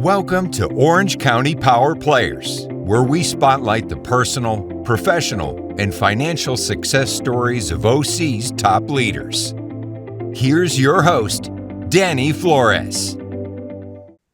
Welcome to Orange County Power Players, where we spotlight the personal, professional, and financial success stories of OC's top leaders. Here's your host, Danny Flores.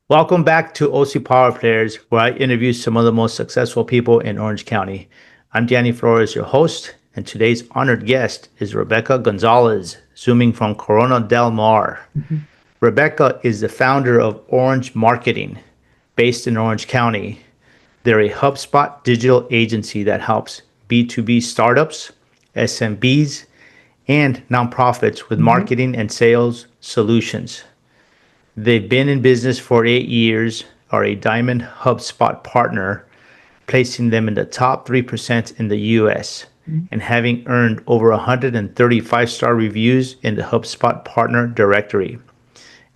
Welcome back to OC Power Players, where I interview some of the most successful people in Orange County. I'm Danny Flores, your host, and today's honored guest is Rebecca Gonzalez, zooming from Corona del Mar. Rebecca is the founder of Orange Marketing, based in Orange County. They're a HubSpot digital agency that helps B2B startups, SMBs, and nonprofits with marketing and sales solutions. They've been in business for 8 years, are a Diamond HubSpot partner, placing them in the top 3% in the US, and having earned over 130 five-star reviews in the HubSpot partner directory.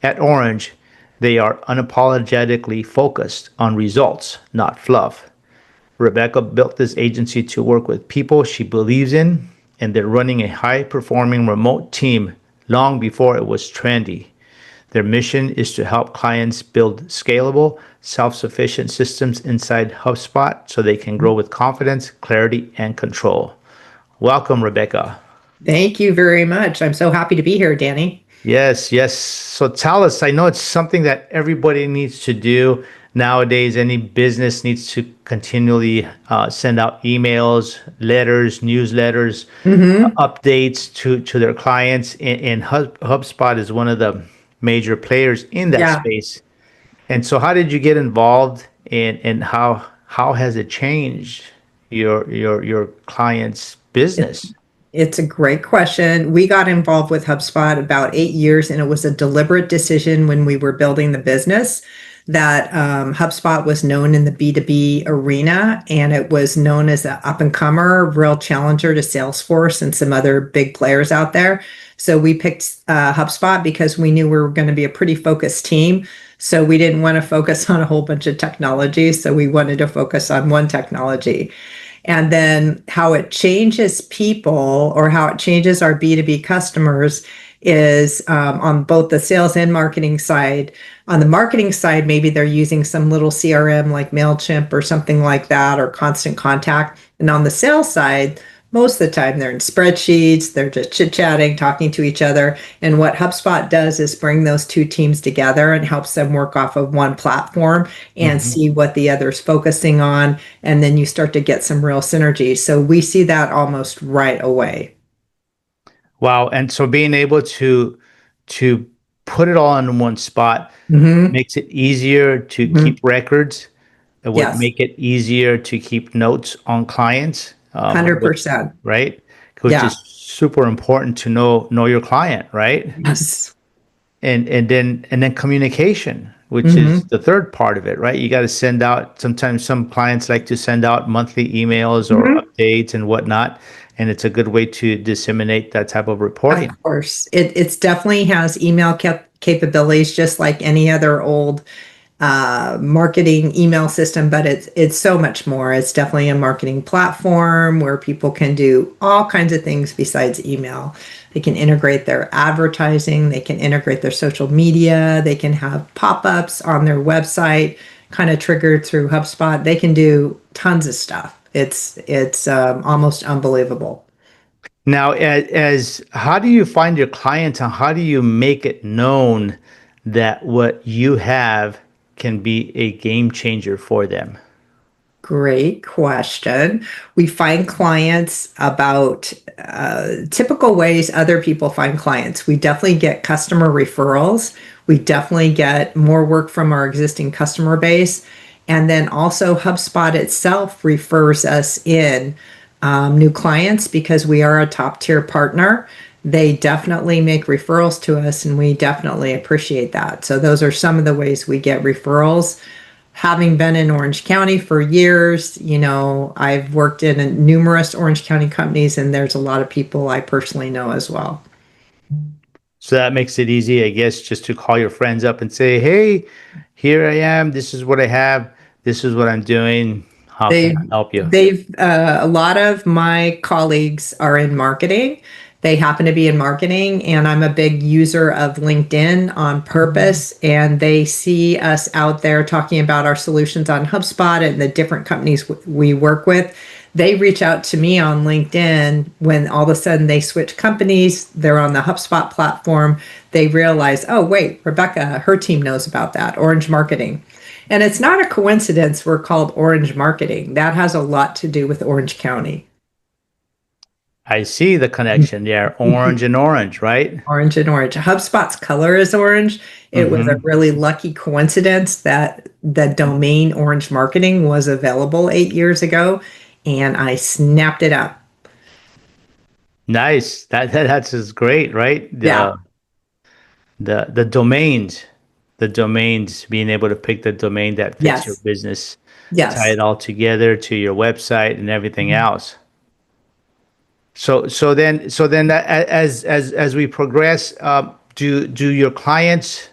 At Orange, they are unapologetically focused on results, not fluff. Rebecca built this agency to work with people she believes in, and they're running a high-performing remote team long before it was trendy. Their mission is to help clients build scalable, self-sufficient systems inside HubSpot so they can grow with confidence, clarity, and control. Welcome, Rebecca. Thank you very much. I'm so happy to be here, Danny. Yes. So tell us, I know it's something that everybody needs to do nowadays. Any business needs to continually send out emails, letters, newsletters, updates to their clients. And HubSpot is one of the major players in that space. And so how did you get involved and how has it changed your client's business? It's a great question. We got involved with HubSpot about 8 years, and it was a deliberate decision when we were building the business that HubSpot was known in the B2B arena, and it was known as an up-and-comer, real challenger to Salesforce and some other big players out there. So we picked HubSpot because we knew we were going to be a pretty focused team. So we didn't want to focus on a whole bunch of technology. So we wanted to focus on one technology. And then how it changes people or how it changes our B2B customers is on both the sales and marketing side. On the marketing side, maybe they're using some little CRM like MailChimp or something like that, or Constant Contact. And on the sales side, most of the time they're in spreadsheets, they're just chit-chatting, talking to each other. And what HubSpot does is bring those two teams together and helps them work off of one platform and see what the other's focusing on. And then you start to get some real synergy. So we see that almost right away. Wow. And so being able to put it all in one spot makes it easier to keep records. It would make it easier to keep notes on clients. 100%. Right? Which is super important to know your client, right? Yes. And then communication, which is the third part of it, right? You got to send out, sometimes some clients like to send out monthly emails or updates and whatnot. And it's a good way to disseminate that type of reporting. Of course. It definitely has email capabilities, just like any other old marketing email system, but it's so much more. It's definitely a marketing platform where people can do all kinds of things besides email. They can integrate their advertising, they can integrate their social media, they can have pop-ups on their website, kind of triggered through HubSpot. They can do tons of stuff. It's almost unbelievable. Now, as how do you find your clients and how do you make it known that what you have can be a game changer for them? Great question. We find clients about typical ways other people find clients. We definitely get customer referrals. We definitely get more work from our existing customer base. And then also HubSpot itself refers us in new clients because we are a top tier partner. They definitely make referrals to us, and we definitely appreciate that. So those are some of the ways we get referrals. Having been in Orange County for years, I've worked in numerous Orange County companies, and there's a lot of people I personally know as well. So that makes it easy, I guess, just to call your friends up and say, hey, here I am. This is what I have. This is what I'm doing. How can I help you? A lot of my colleagues are in marketing. They happen to be in marketing, and I'm a big user of LinkedIn on purpose. And they see us out there talking about our solutions on HubSpot and the different companies we work with. They reach out to me on LinkedIn when all of a sudden they switch companies, they're on the HubSpot platform. They realize, oh, wait, Rebecca, her team knows about that, Orange Marketing. And it's not a coincidence we're called Orange Marketing. That has a lot to do with Orange County. I see the connection there. Orange and orange, right? Orange and orange. HubSpot's color is orange. It was a really lucky coincidence that the domain Orange Marketing was available 8 years ago, and I snapped it up. Nice. That's just great, right? Yeah. The domains, being able to pick the domain that fits your Yes. business, tie Yes. it all together to your website and everything else. So then as we progress, do your clients,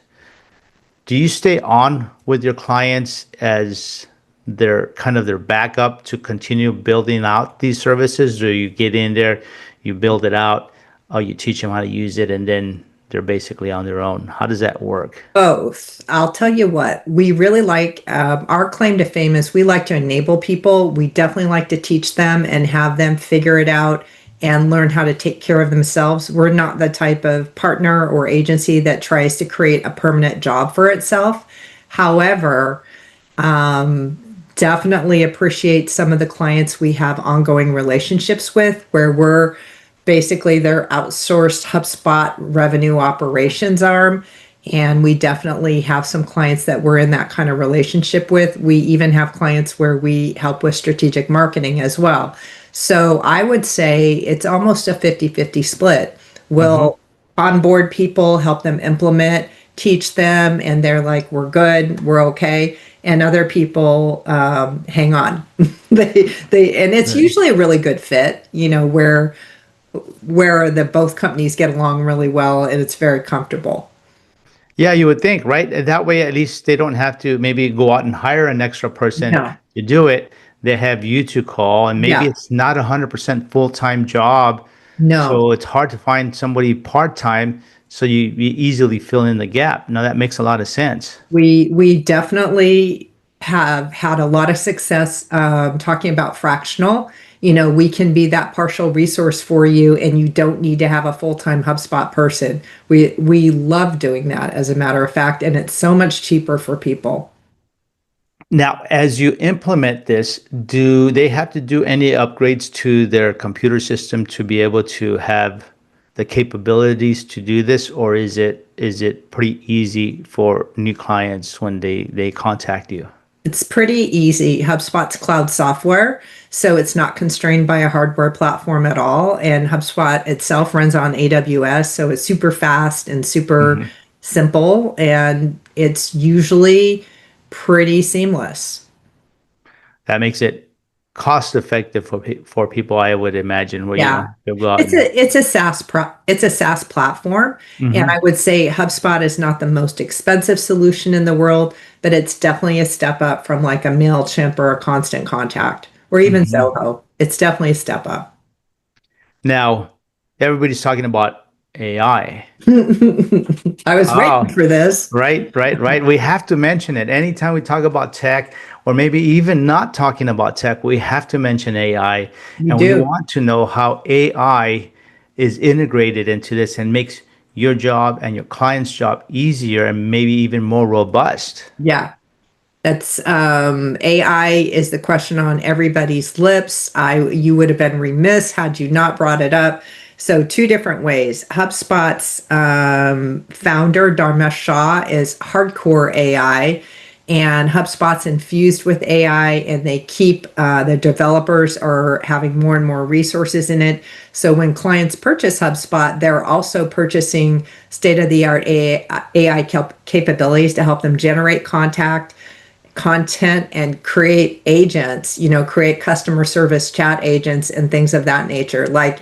do you stay on with your clients as their kind of their backup to continue building out these services? Or you get in there, you build it out, or you teach them how to use it, and then they're basically on their own? How does that work? Both. I'll tell you what, we really like our claim to fame is we like to enable people. We definitely like to teach them and have them figure it out and learn how to take care of themselves. We're not the type of partner or agency that tries to create a permanent job for itself. However, definitely appreciate some of the clients we have ongoing relationships with where we're basically their outsourced HubSpot revenue operations arm. And we definitely have some clients that we're in that kind of relationship with. We even have clients where we help with strategic marketing as well. So I would say it's almost a 50-50 split. We'll onboard people, help them implement, teach them, and they're like, we're good, we're okay. And other people hang on. And it's usually a really good fit, where the both companies get along really well and it's very comfortable. Yeah, you would think, right? That way, at least they don't have to maybe go out and hire an extra person No, to do it. They have you to call, and maybe yeah, it's not 100% full-time job, no. so it's hard to find somebody part-time. So you easily fill in the gap. Now that makes a lot of sense. We definitely have had a lot of success talking about fractional. We can be that partial resource for you, and you don't need to have a full-time HubSpot person. We love doing that, as a matter of fact, and it's so much cheaper for people. Now, as you implement this, do they have to do any upgrades to their computer system to be able to have the capabilities to do this, or is it pretty easy for new clients when they contact you? It's pretty easy. HubSpot's cloud software, so it's not constrained by a hardware platform at all. And HubSpot itself runs on AWS, so it's super fast and super simple, and it's usually pretty seamless. That makes it cost effective for people, I would imagine, where you Yeah. don't have to go out It's and. a SaaS platform, and I Mhm. would say HubSpot is not the most expensive solution in the world, but it's definitely a step up from like a MailChimp or a Constant Contact or even Mhm. Zoho. It's definitely a step up. Now, everybody's talking about AI. I was waiting Oh, for this. right, right, right. We have to mention it. Anytime we talk about tech, or maybe even not talking about tech, we have to mention AI. You And we do. want to know how AI is integrated into this and makes your job and your client's job easier and maybe even more robust. Yeah. That's AI is the question on everybody's lips. You would have been remiss had you not brought it up. So two different ways. HubSpot's founder Dharmesh Shah is hardcore AI, and HubSpot's infused with AI, and they keep the developers are having more and more resources in it. So when clients purchase HubSpot, they're also purchasing state-of-the-art AI capabilities to help them generate content and create agents, create customer service chat agents and things of that nature. Like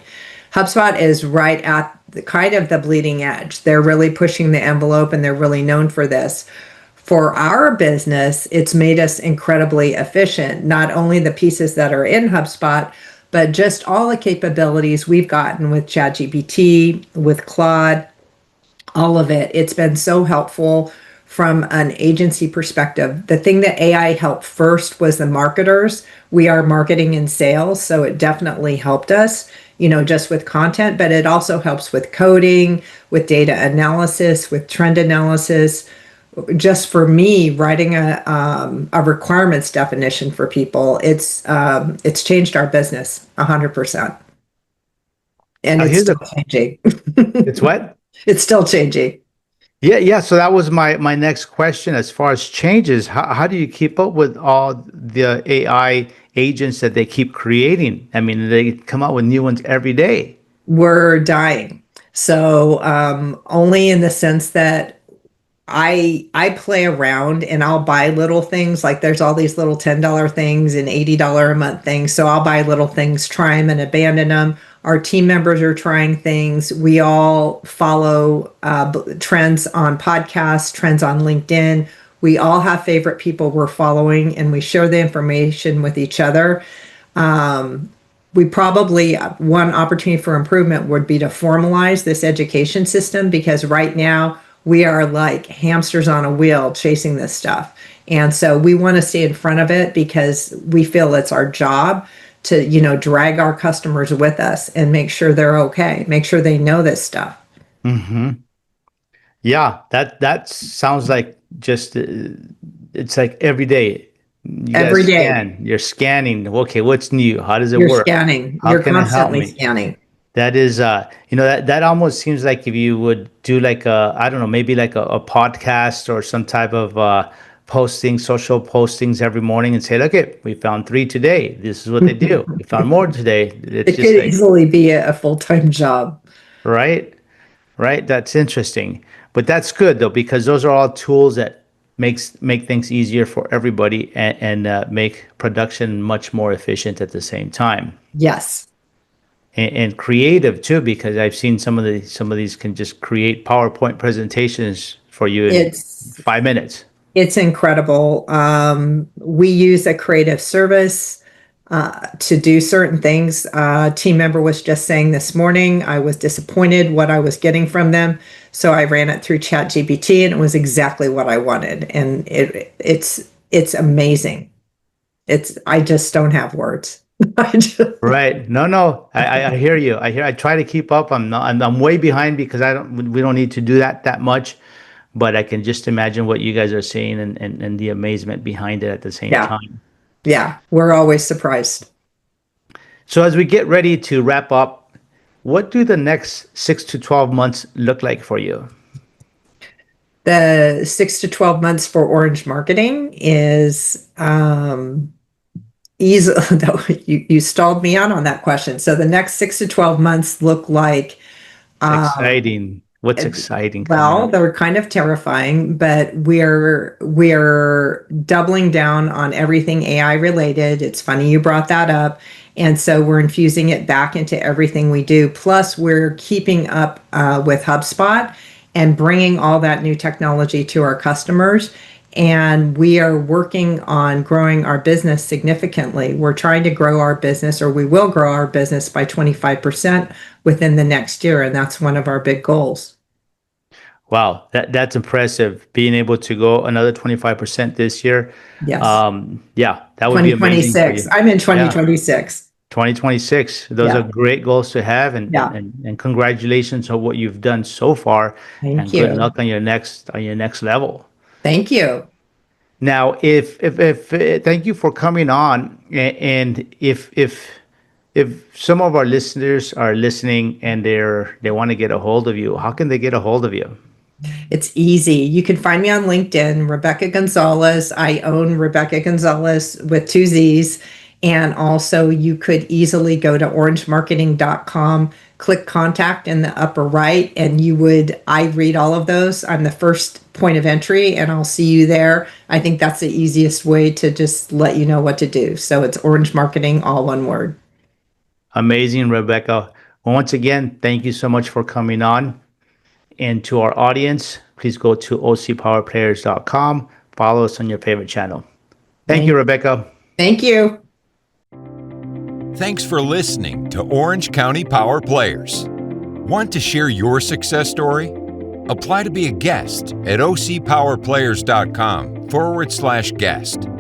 HubSpot is right at the kind of the bleeding edge. They're really pushing the envelope and they're really known for this. For our business, it's made us incredibly efficient. Not only the pieces that are in HubSpot, but just all the capabilities we've gotten with ChatGPT, with Claude, all of it. It's been so helpful from an agency perspective. The thing that AI helped first was the marketers. We are marketing and sales, so it definitely helped us, just with content, but it also helps with coding, with data analysis, with trend analysis. Just for me, writing a requirements definition for people, it's changed our business 100%, and Now it's here's still the changing. it's what? It's still changing. Yeah. So that was my next question. As far as changes, how do you keep up with all the AI agents that they keep creating? I mean, they come out with new ones every day. We're dying. So only in the sense that I play around and I'll buy little things. Like there's all these little $10 things and $80 a month things. So I'll buy little things, try them and abandon them. Our team members are trying things. We all follow trends on podcasts, trends on LinkedIn. We all have favorite people we're following and we share the information with each other. We probably, one opportunity for improvement would be to formalize this education system, because right now we are like hamsters on a wheel chasing this stuff. And so we want to stay in front of it because we feel it's our job to, drag our customers with us and make sure they're okay, make sure they know this stuff. Yeah, that sounds like just it's like every day you Every guys day scan. You're scanning. Okay, what's new? How does it you're work? scanning, How you're can it help constantly me? scanning. That is, that almost seems like if you would do like I don't know, maybe like a podcast or some type of posting, social postings every morning and say, look, it, we found three today. This is what they do. We found more today. It's It just could like, easily be a full-time job. right, right. That's interesting. But that's good though, because those are all tools that make things easier for everybody and make production much more efficient at the same time. Yes. And creative too, because I've seen some of these can just create PowerPoint presentations for you in It's 5 minutes. It's incredible. We use a creative service to do certain things. Team member was just saying this morning, I was disappointed what I was getting from them. So I ran it through ChatGPT and it was exactly what I wanted. And it's amazing. I just don't have words. I just, Right. No. I hear you. I try to keep up. I'm way behind because we don't need to do that much, but I can just imagine what you guys are seeing and the amazement behind it at the same yeah, time. yeah, we're always surprised. So as we get ready to wrap up, what do the next 6 to 12 months look like for you? The 6 to 12 months for Orange Marketing is easy. You stalled me out on that question. So the next 6 to 12 months look like, um, Exciting. What's exciting coming well, up? they're kind of terrifying, but we're doubling down on everything AI related. It's funny you brought that up. And so we're infusing it back into everything we do. Plus, we're keeping up with HubSpot and bringing all that new technology to our customers. And we are working on growing our business significantly. We're trying to grow our business, or we will grow our business by 25% within the next year. And that's one of our big goals. Wow, that's impressive. Being able to go another 25% this year. Yes. Yeah, that would be amazing for 2026. you. I'm in Yeah, 2026. 2026. Those are Yeah. great goals to have Yeah. and congratulations on what you've done so far Thank and good you. luck on your next level. Thank you. Now, if thank you for coming on and if some of our listeners are listening and they want to get a hold of you, how can they get a hold of you? It's easy. You can find me on LinkedIn, Rebecca Gonzalez. I own Rebecca Gonzalez with two Z's. And also, you could easily go to orangemarketing.com, click contact in the upper right, and I read all of those. I'm the first point of entry, and I'll see you there. I think that's the easiest way to just let you know what to do. So it's Orange Marketing, all one word. Amazing, Rebecca. Once again, thank you so much for coming on. And to our audience, please go to ocpowerplayers.com. Follow us on your favorite channel. Thank you, Rebecca. Thank you. Thanks for listening to Orange County Power Players. Want to share your success story? Apply to be a guest at ocpowerplayers.com/guest.